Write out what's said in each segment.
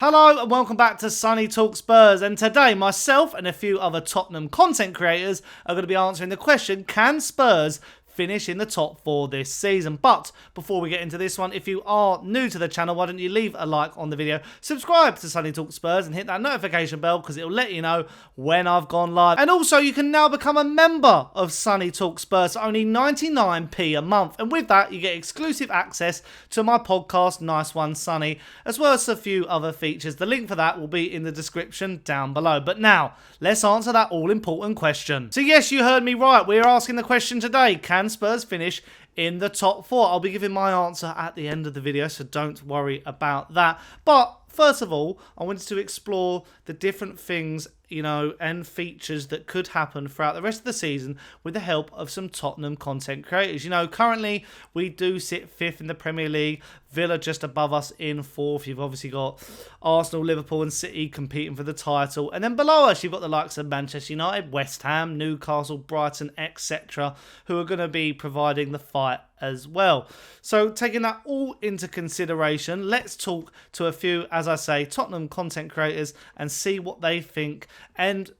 Hello and welcome back to Sunny Talk Spurs, and today myself and a few other Tottenham content creators are going to be answering the question, can Spurs finish in the top 4 this season? But before we get into this one, if you are new to the channel, why don't you leave a like on the video, subscribe to Sunny Talk Spurs and hit that notification bell because it'll let you know when I've gone live. And also you can now become a member of Sunny Talk Spurs for only 99p a month, and with that you get exclusive access to my podcast Nice One Sunny, as well as a few other features. The link for that will be in the description down below. But now let's answer that all important question. So yes, you heard me right, we're asking the question today, can Spurs finish in the top 4? I'll be giving my answer at the end of the video, so don't worry about that. But first of all, I wanted to explore the different things, and features that could happen throughout the rest of the season with the help of some Tottenham content creators. Currently we do sit 5th in the Premier League, Villa just above us in 4th. You've obviously got Arsenal, Liverpool and City competing for the title. And then below us, you've got the likes of Manchester United, West Ham, Newcastle, Brighton, etc., who are going to be providing the fight as well. So taking that all into consideration, let's talk to a few, as I say, Tottenham content creators and see what they think and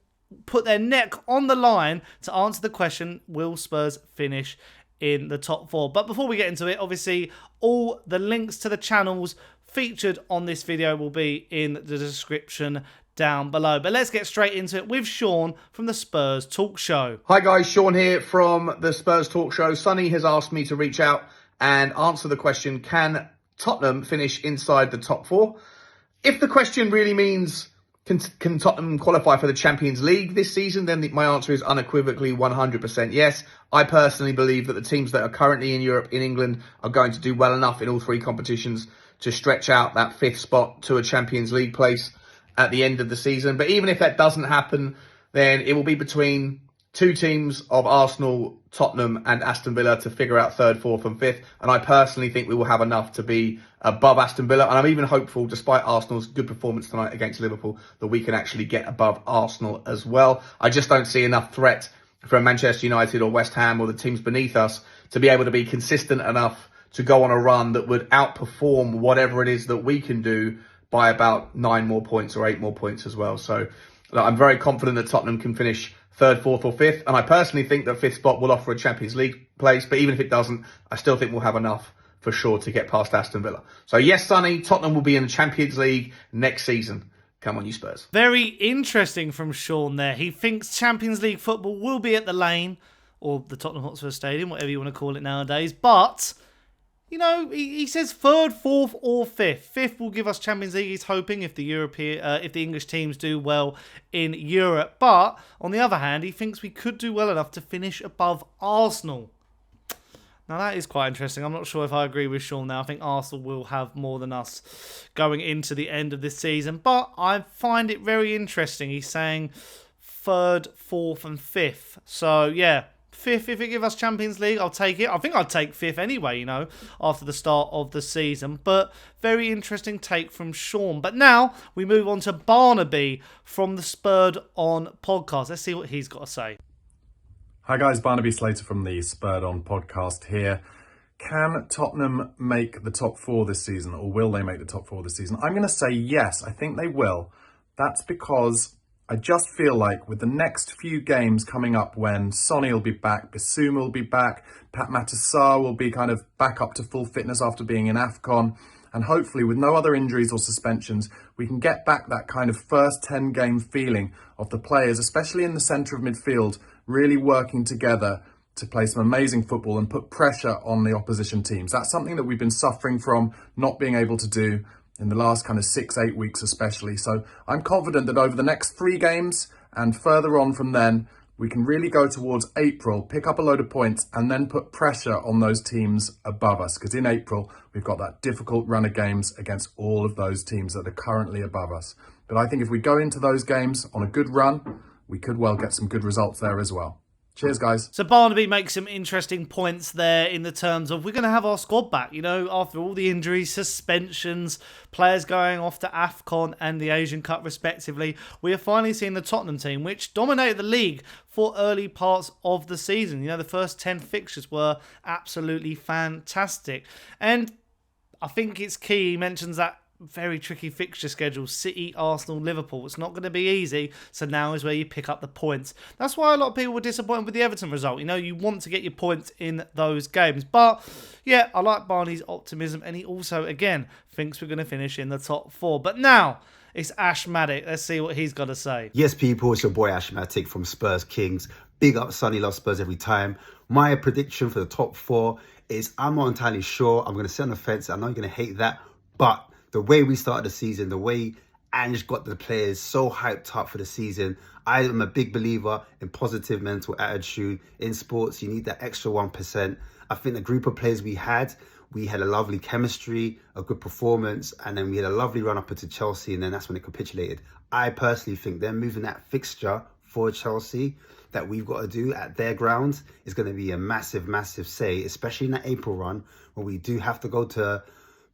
put their neck on the line to answer the question, will Spurs finish in the top 4? But before we get into it, obviously all the links to the channels featured on this video will be in the description down below. But let's get straight into it with Sean from the Spurs Talk Show. Hi guys, Sean here from the Spurs Talk Show. Sonny has asked me to reach out and answer the question, can Tottenham finish inside the top 4? If the question really means can Tottenham qualify for the Champions League this season, then my answer is unequivocally 100% yes. I personally believe that the teams that are currently in Europe, in England, are going to do well enough in all 3 competitions to stretch out that 5th spot to a Champions League place at the end of the season. But even if that doesn't happen, then it will be between 2 teams of Arsenal, Tottenham and Aston Villa to figure out 3rd, 4th and 5th. And I personally think we will have enough to be above Aston Villa. And I'm even hopeful, despite Arsenal's good performance tonight against Liverpool, that we can actually get above Arsenal as well. I just don't see enough threat from Manchester United or West Ham or the teams beneath us to be able to be consistent enough to go on a run that would outperform whatever it is that we can do by about 9 more points or 8 more points as well. So I'm very confident that Tottenham can finish 3rd, 4th or 5th. And I personally think that 5th spot will offer a Champions League place. But even if it doesn't, I still think we'll have enough for sure to get past Aston Villa. So yes, Sonny, Tottenham will be in the Champions League next season. Come on, you Spurs. Very interesting from Sean there. He thinks Champions League football will be at the Lane, or the Tottenham Hotspur Stadium, whatever you want to call it nowadays. But he says 3rd, 4th or 5th. 5th will give us Champions League, he's hoping, if the English teams do well in Europe. But on the other hand, he thinks we could do well enough to finish above Arsenal. Now that is quite interesting. I'm not sure if I agree with Sean now. I think Arsenal will have more than us going into the end of this season. But I find it very interesting. He's saying 3rd, 4th and 5th. So yeah, 5th, if it give us Champions League, I'll take it. I think I'd take 5th anyway, after the start of the season. But very interesting take from Sean. But now we move on to Barnaby from the Spurred On podcast. Let's see what he's got to say. Hi guys, Barnaby Slater from the Spurred On podcast here. Can Tottenham make the top 4 this season, or will they make the top 4 this season? I'm going to say yes, I think they will. That's because I just feel like with the next few games coming up, when Sonny will be back, Bissouma will be back, Matar will be kind of back up to full fitness after being in AFCON, and hopefully with no other injuries or suspensions, we can get back that kind of first 10 game feeling of the players, especially in the centre of midfield, really working together to play some amazing football and put pressure on the opposition teams. That's something that we've been suffering from, not being able to do in the last kind of 6-8 weeks especially. So I'm confident that over the next 3 games and further on from then, we can really go towards April, pick up a load of points and then put pressure on those teams above us. Because in April, we've got that difficult run of games against all of those teams that are currently above us. But I think if we go into those games on a good run, we could well get some good results there as well. Cheers, guys. So Barnaby makes some interesting points there in the terms of we're going to have our squad back, after all the injuries, suspensions, players going off to AFCON and the Asian Cup respectively. We are finally seeing the Tottenham team, which dominated the league for early parts of the season. The first 10 fixtures were absolutely fantastic. And I think it's key, he mentions that very tricky fixture schedule. City, Arsenal, Liverpool. It's not going to be easy. So now is where you pick up the points. That's why a lot of people were disappointed with the Everton result. You know, you want to get your points in those games. But yeah, I like Barney's optimism. And he also, again, thinks we're going to finish in the top 4. But now it's Ashmatic. Let's see what he's got to say. Yes, people, it's your boy Ashmatic from Spurs Kings. Big up, Sonny, loves Spurs every time. My prediction for the top 4 is, I'm not entirely sure. I'm going to sit on the fence. I know you're going to hate that. But the way we started the season, the way Ange got the players so hyped up for the season, I am a big believer in positive mental attitude. In sports, you need that extra 1%. I think the group of players we had a lovely chemistry, a good performance, and then we had a lovely run up into Chelsea, and then that's when it capitulated. I personally think they're moving that fixture for Chelsea that we've got to do at their ground is going to be a massive, massive say, especially in that April run when we do have to go to,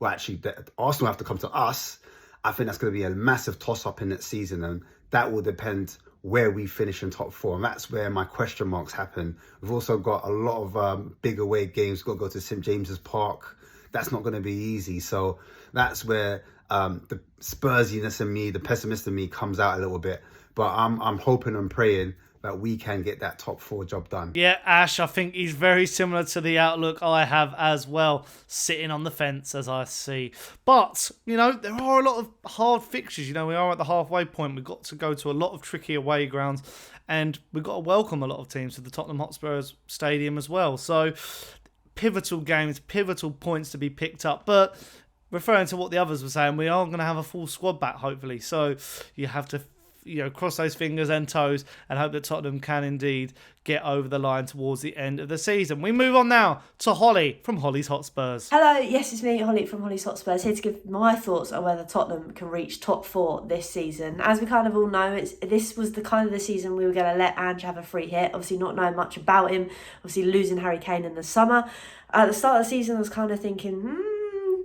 well, actually, Arsenal have to come to us. I think that's going to be a massive toss-up in that season, and that will depend where we finish in top 4, and that's where my question marks happen. We've also got a lot of big away games. We've got to go to St James's Park. That's not going to be easy, so that's where the Spursiness in me, the pessimist in me, comes out a little bit. But I'm hoping and praying that we can get that top 4 job done. Yeah, Ash, I think he's very similar to the outlook I have as well, sitting on the fence as I see. But, you know, there are a lot of hard fixtures. You know, we are at the halfway point. We've got to go to a lot of tricky away grounds, and we've got to welcome a lot of teams to the Tottenham Hotspur Stadium as well. So, pivotal games, pivotal points to be picked up. But referring to what the others were saying, we are going to have a full squad back, hopefully. So, you have to cross those fingers and toes and hope that Tottenham can indeed get over the line towards the end of the season. We move on now to Holly from Holly's Hot Spurs. Hello, yes, it's me, Holly from Holly's Hot Spurs, here to give my thoughts on whether Tottenham can reach top 4 this season. As we kind of all know, this was the kind of the season we were going to let Ange have a free hit, obviously not knowing much about him, obviously losing Harry Kane in the summer. At the start of the season, I was kind of thinking,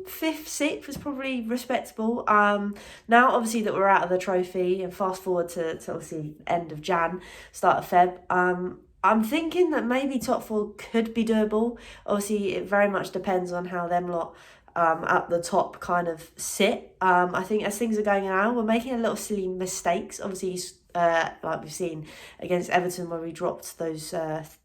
5th, 6th was probably respectable. Now, obviously, that we're out of the trophy and fast forward to obviously end of Jan, start of Feb, I'm thinking that maybe top 4 could be doable. Obviously, it very much depends on how them lot at the top kind of sit. I think as things are going now, we're making a lot of silly mistakes. Obviously, like we've seen against Everton where we dropped those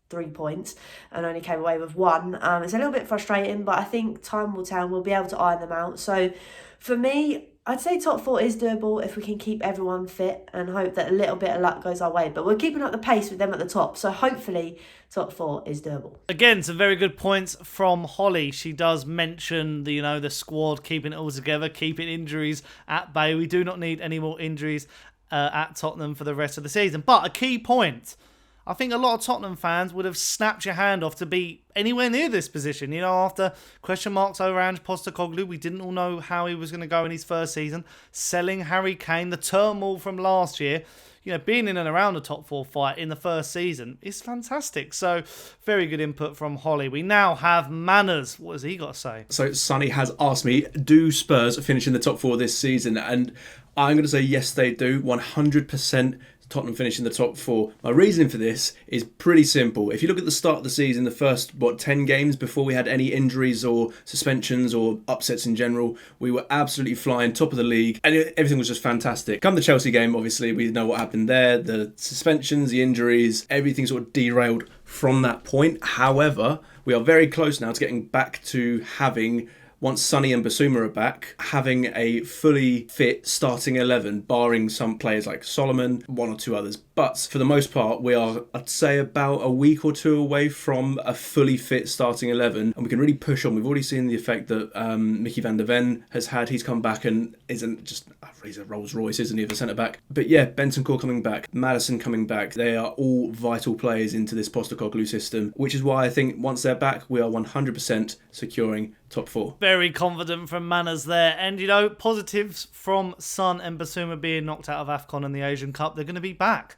3 points and only came away with 1. It's a little bit frustrating, but I think time will tell. We'll be able to iron them out. So for me, I'd say top 4 is doable if we can keep everyone fit and hope that a little bit of luck goes our way. But we're keeping up the pace with them at the top. So hopefully top 4 is doable. Again, some very good points from Holly. She does mention the squad, keeping it all together, keeping injuries at bay. We do not need any more injuries at Tottenham for the rest of the season. But a key point, I think a lot of Tottenham fans would have snapped your hand off to be anywhere near this position. You know, after question marks over Ange Postecoglou, we didn't all know how he was going to go in his first season. Selling Harry Kane, the turmoil from last year, being in and around the top 4 fight in the first season is fantastic. So, very good input from Holly. We now have Manners. What has he got to say? So, Sonny has asked me, do Spurs finish in the top 4 this season? And I'm going to say yes, they do. 100%. Tottenham finish in the top 4. My reasoning for this is pretty simple. If you look at the start of the season, the first 10 games before we had any injuries or suspensions or upsets in general, we were absolutely flying, top of the league, and everything was just fantastic. Come the Chelsea game, obviously we know what happened there, the suspensions, the injuries, everything sort of derailed from that point. However, we are very close now to getting back to having, once Sonny and Bissouma are back, having a fully fit starting 11, barring some players like Solomon, 1 or 2 others. But for the most part, we are, I'd say, about a week or 2 away from a fully fit starting 11, and we can really push on. We've already seen the effect that Mickey van der Ven has had. He's come back and isn't just, he's a Rolls Royce, isn't he, of a centre-back? But yeah, Bentancur coming back, Maddison coming back. They are all vital players into this Postecoglou system, which is why I think once they're back, we are 100% securing top 4. Very confident from Manners there. And, positives from Son and Bissouma being knocked out of AFCON and the Asian Cup. They're going to be back.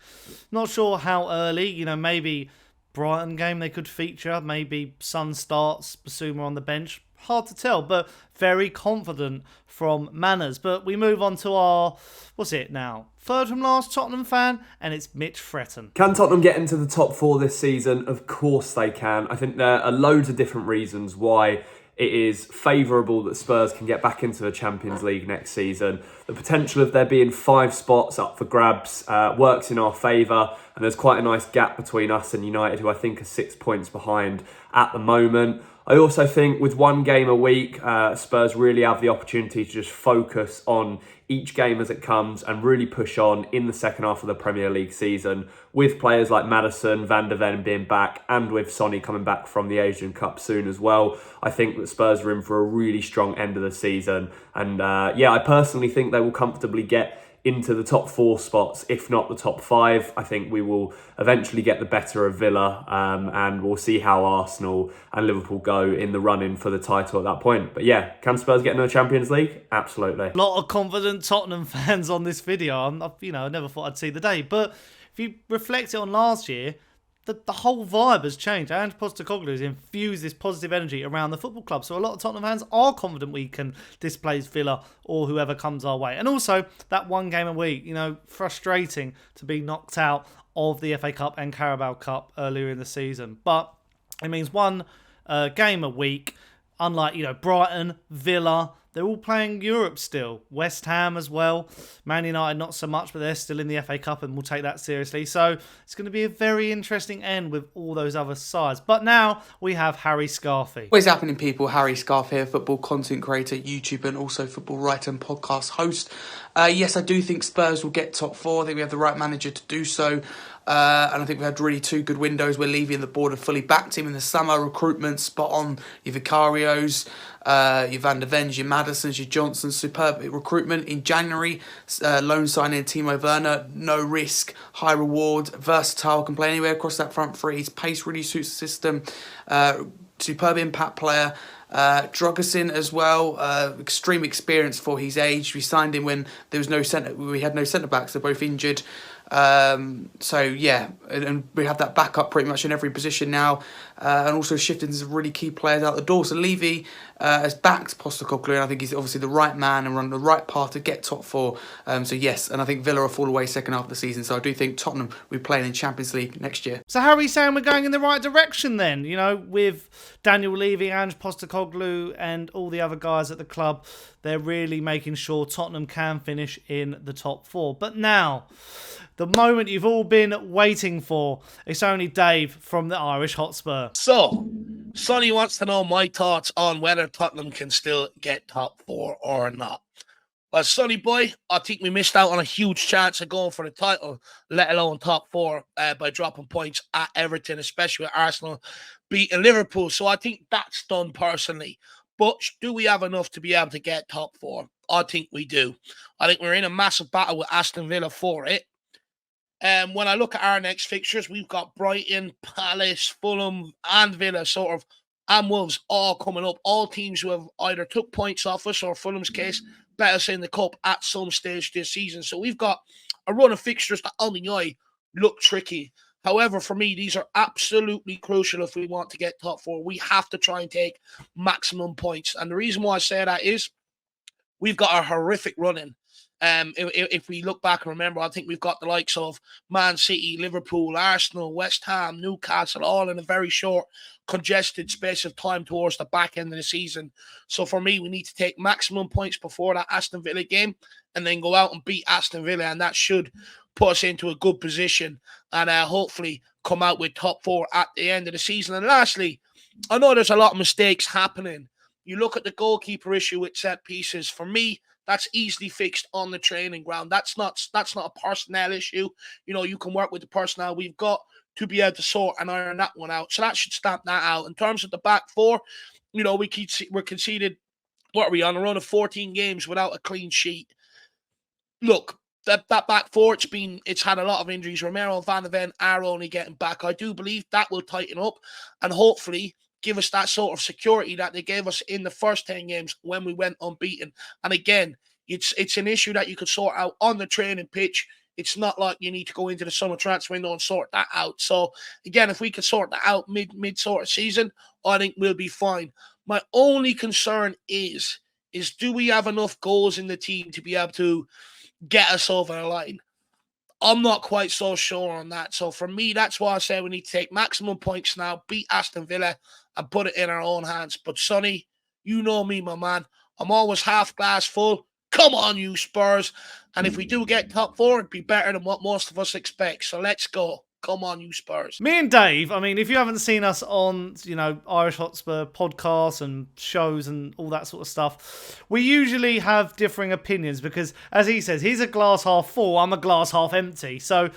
Not sure how early. Maybe Brighton game they could feature. Maybe Son starts, Bissouma on the bench. Hard to tell, but very confident from Manners. But we move on to our, what's it now? Third from last Tottenham fan, and it's Mitch Freton. Can Tottenham get into the top 4 this season? Of course they can. I think there are loads of different reasons why it is favourable that Spurs can get back into the Champions League next season. The potential of there being 5 spots up for grabs works in our favour, and there's quite a nice gap between us and United, who I think are 6 points behind at the moment. I also think with 1 game a week, Spurs really have the opportunity to just focus on each game as it comes and really push on in the second half of the Premier League season, with players like Maddison, Van der Ven being back, and with Sonny coming back from the Asian Cup soon as well. I think that Spurs are in for a really strong end of the season. And I personally think they will comfortably get into the top 4 spots, if not the top 5. I think we will eventually get the better of Villa, and we'll see how Arsenal and Liverpool go in the run-in for the title at that point. But yeah, can Spurs get into the Champions League? Absolutely. A lot of confident Tottenham fans on this video. I never thought I'd see the day. But if you reflect it on last year, the whole vibe has changed. Ange Postecoglou has infused this positive energy around the football club. So a lot of Tottenham fans are confident we can displace Villa or whoever comes our way. And also, that 1 game a week, frustrating to be knocked out of the FA Cup and Carabao Cup earlier in the season. But it means 1 game a week, unlike, Brighton, Villa. They're all playing Europe still. West Ham as well. Man United not so much, but they're still in the FA Cup and we'll take that seriously. So it's going to be a very interesting end with all those other sides. But now we have Harry Scarfy. What is happening, people? Harry Scarf here, football content creator, YouTuber, and also football writer and podcast host. Yes, I do think Spurs will get top 4. I think we have the right manager to do so. And I think we had really 2 good windows where Levy and the board have fully backed him in the summer. Recruitment spot on. Your Vicarios, your Van der Vens, your Maddisons, your Johnsons. Superb recruitment in January. Loan signing Timo Werner. No risk, high reward, versatile. Can play anywhere across that front 3. His pace really suits the system. Superb impact player. Drogasin as well, extreme experience for his age. We signed him when there was we had no centre backs. They're both injured. So yeah, and we have that backup pretty much in every position now, and also shifting some really key players out the door. So Levy has backed Postecoglou, and I think he's obviously the right man and run the right path to get top 4. So yes, and I think Villa will fall away second half of the season. So I do think Tottenham will be playing in Champions League next year. So Harry's saying we're going in the right direction then, with Daniel Levy, Ange Postecoglou and all the other guys at the club. They're really making sure Tottenham can finish in the top 4. But now, the moment you've all been waiting for. It's only Dave from the Irish Hotspur. So, Sonny wants to know my thoughts on whether Tottenham can still get top 4 or not. Well, Sonny boy, I think we missed out on a huge chance of going for the title, let alone top 4, by dropping points at Everton, especially with Arsenal beating Liverpool. So I think that's done personally. But do we have enough to be able to get top 4? I think we do. I think we're in a massive battle with Aston Villa for it. When I look at our next fixtures, we've got Brighton, Palace, Fulham, and Villa and Wolves all coming up. All teams who have either took points off us, or Fulham's case, bet us in the cup at some stage this season. So we've got a run of fixtures that on the eye look tricky. However, for me, these are absolutely crucial if we want to get top 4. We have to try and take maximum points. And the reason why I say that is we've got a horrific run-in. If we look back and remember, I think we've got the likes of Man City, Liverpool, Arsenal, West Ham, Newcastle, all in a very short, congested space of time towards the back end of the season. So for me, we need to take maximum points before that Aston Villa game and then go out and beat Aston Villa, and that should put us into a good position and hopefully come out with top 4 at the end of the season. And lastly, I know there's a lot of mistakes happening. You look at the goalkeeper issue with set pieces. For me, that's easily fixed on the training ground. That's not a personnel issue. You can work with the personnel we've got to be able to sort and iron that one out. So that should stamp that out. In terms of the back 4, we're conceded, what are we on a run of 14 games without a clean sheet. Look, that back 4, it's had a lot of injuries. Romero and Van der Ven are only getting back. I do believe that will tighten up and hopefully give us that sort of security that they gave us in the first 10 games when we went unbeaten. And again, it's an issue that you could sort out on the training pitch. It's not like you need to go into the summer transfer window and sort that out. So again, if we could sort that out mid sort of season, I think we'll be fine. My only concern is do we have enough goals in the team to be able to get us over the line? I'm not quite so sure on that. So for me, that's why I say we need to take maximum points now, beat Aston Villa, and put it in our own hands. But Sonny, You know me, my man. I'm always half glass full. Come on, you Spurs. And if we do get top 4, it'd be better than what most of us expect. So let's go. Come on, you Spurs. Me and Dave, I mean, if you haven't seen us on, Irish Hotspur podcasts and shows and all that sort of stuff, we usually have differing opinions because, as he says, he's a glass half full, I'm a glass half empty. So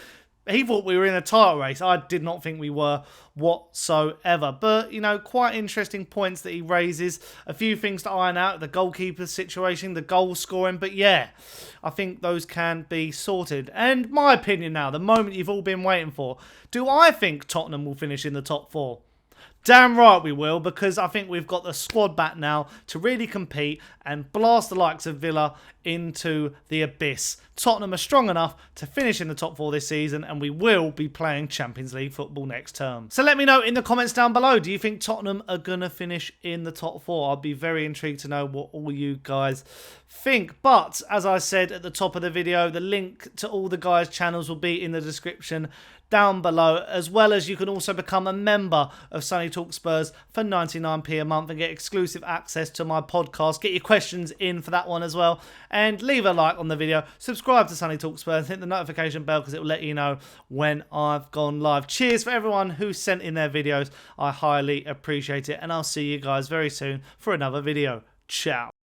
he thought we were in a title race. I did not think we were whatsoever. But, quite interesting points that he raises. A few things to iron out. The goalkeeper situation, the goal scoring. But yeah, I think those can be sorted. And my opinion now, the moment you've all been waiting for. Do I think Tottenham will finish in the top 4? Damn right we will, because I think we've got the squad back now to really compete and blast the likes of Villa into the abyss. Tottenham are strong enough to finish in the top 4 this season, and we will be playing Champions League football next term. So let me know in the comments down below, do you think Tottenham are going to finish in the top 4? I'd be very intrigued to know what all you guys think. But as I said at the top of the video, the link to all the guys' channels will be in the description down below, as well as you can also become a member of Sunny Talk Spurs for 99p a month and get exclusive access to my podcast. Get your questions in for that one as well, and leave a like on the video, subscribe to Sunny Talk Spurs, hit the notification bell because it will let you know when I've gone live. Cheers for everyone who sent in their videos, I highly appreciate it, and I'll see you guys very soon for another video. Ciao.